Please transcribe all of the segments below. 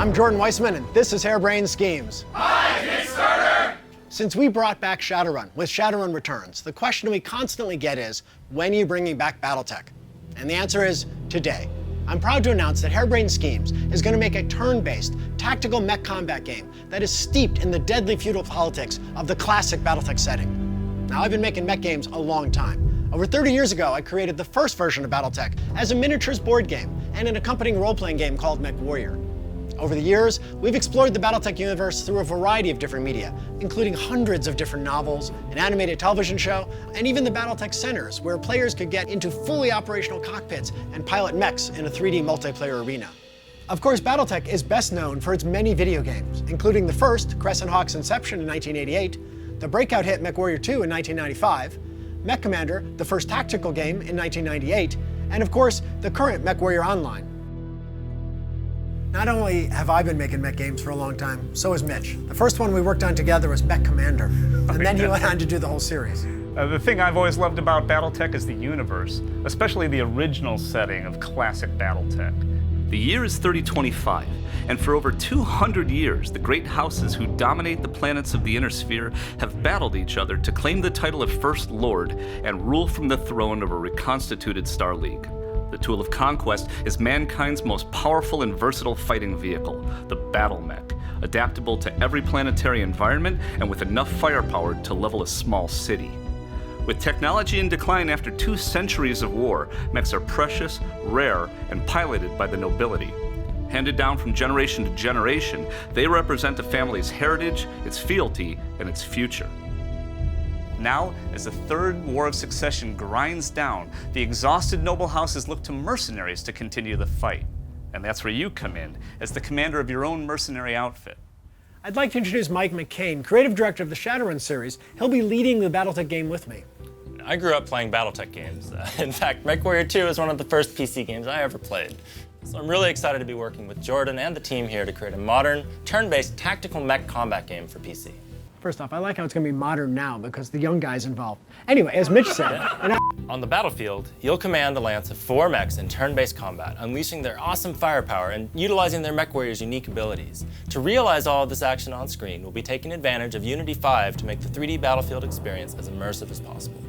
I'm Jordan Weissman, and this is Harebrained Schemes. Hi, Kickstarter! Since we brought back Shadowrun with Shadowrun Returns, the question we constantly get is, when are you bringing back BattleTech? And the answer is, today. I'm proud to announce that Harebrained Schemes is going to make a turn-based, tactical mech combat game that is steeped in the deadly feudal politics of the classic BattleTech setting. Now, I've been making mech games a long time. Over 30 years ago, I created the first version of BattleTech as a miniatures board game and an accompanying role-playing game called MechWarrior. Over the years, we've explored the BattleTech universe through a variety of different media, including hundreds of different novels, an animated television show, and even the BattleTech centers, where players could get into fully operational cockpits and pilot mechs in a 3D multiplayer arena. Of course, BattleTech is best known for its many video games, including the first, Crescent Hawk's Inception in 1988, the breakout hit MechWarrior 2 in 1995, Mech Commander, the first tactical game in 1998, and of course, the current MechWarrior Online. Not only have I been making mech games for a long time, so has Mitch. The first one we worked on together was Mech Commander, and then he went on to do the whole series. The thing I've always loved about BattleTech is the universe, especially the original setting of classic BattleTech. The year is 3025, and for over 200 years, the great houses who dominate the planets of the Inner Sphere have battled each other to claim the title of First Lord and rule from the throne of a reconstituted Star League. The tool of conquest is mankind's most powerful and versatile fighting vehicle, the battle mech, adaptable to every planetary environment and with enough firepower to level a small city. With technology in decline after 2 centuries of war, mechs are precious, rare, and piloted by the nobility. Handed down from generation to generation, they represent a family's heritage, its fealty, and its future. Now, as the Third War of Succession grinds down, the exhausted noble houses look to mercenaries to continue the fight. And that's where you come in, as the commander of your own mercenary outfit. I'd like to introduce Mike McCain, creative director of the Shadowrun series. He'll be leading the BattleTech game with me. I grew up playing BattleTech games. In fact, MechWarrior 2 is one of the first PC games I ever played. So I'm really excited to be working with Jordan and the team here to create a modern, turn-based tactical mech combat game for PC. First off, I like how it's going to be modern now because the young guy's involved. Anyway, as Mitch said, On the battlefield, you'll command a lance of 4 mechs in turn-based combat, unleashing their awesome firepower and utilizing their MechWarrior's unique abilities. To realize all of this action on screen, we'll be taking advantage of Unity 5 to make the 3D battlefield experience as immersive as possible.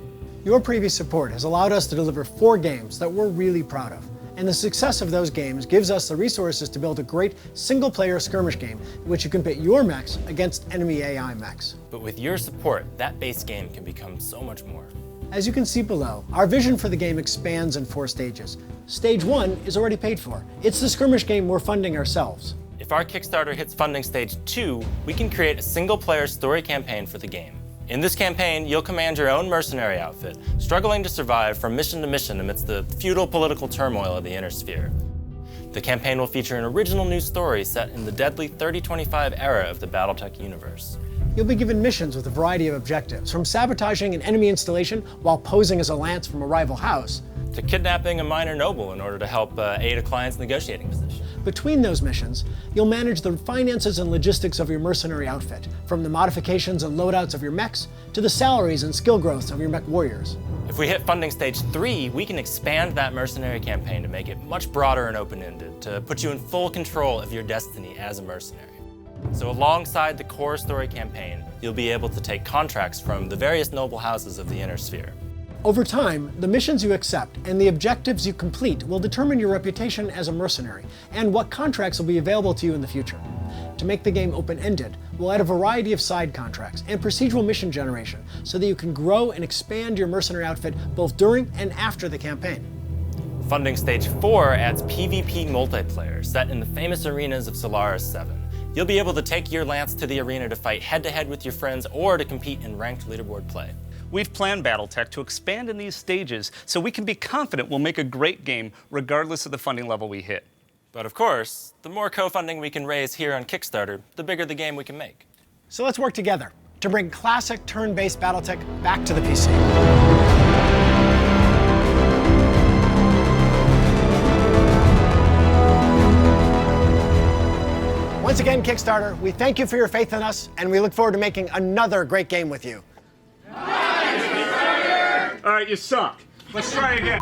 your previous support has allowed us to deliver 4 games that we're really proud of. And the success of those games gives us the resources to build a great single-player skirmish game in which you can pit your mechs against enemy AI mechs. But with your support, that base game can become so much more. As you can see below, our vision for the game expands in 4 stages. Stage 1 is already paid for. It's the skirmish game we're funding ourselves. If our Kickstarter hits funding stage 2, we can create a single-player story campaign for the game. In this campaign, you'll command your own mercenary outfit, struggling to survive from mission to mission amidst the feudal political turmoil of the Inner Sphere. The campaign will feature an original new story set in the deadly 3025 era of the BattleTech universe. You'll be given missions with a variety of objectives, from sabotaging an enemy installation while posing as a lance from a rival house, to kidnapping a minor noble in order to help aid a client's negotiating position. Between those missions, you'll manage the finances and logistics of your mercenary outfit, from the modifications and loadouts of your mechs to the salaries and skill growths of your mech warriors. If we hit funding stage 3, we can expand that mercenary campaign to make it much broader and open-ended, to put you in full control of your destiny as a mercenary. So alongside the core story campaign, you'll be able to take contracts from the various noble houses of the Inner Sphere. Over time, the missions you accept and the objectives you complete will determine your reputation as a mercenary and what contracts will be available to you in the future. To make the game open-ended, we'll add a variety of side contracts and procedural mission generation so that you can grow and expand your mercenary outfit both during and after the campaign. Funding stage 4 adds PvP multiplayer set in the famous arenas of Solaris 7. You'll be able to take your lance to the arena to fight head-to-head with your friends or to compete in ranked leaderboard play. We've planned BattleTech to expand in these stages so we can be confident we'll make a great game regardless of the funding level we hit. But of course, the more co-funding we can raise here on Kickstarter, the bigger the game we can make. So let's work together to bring classic turn-based BattleTech back to the PC. Once again, Kickstarter, we thank you for your faith in us, and we look forward to making another great game with you. All right, you suck. Let's try again.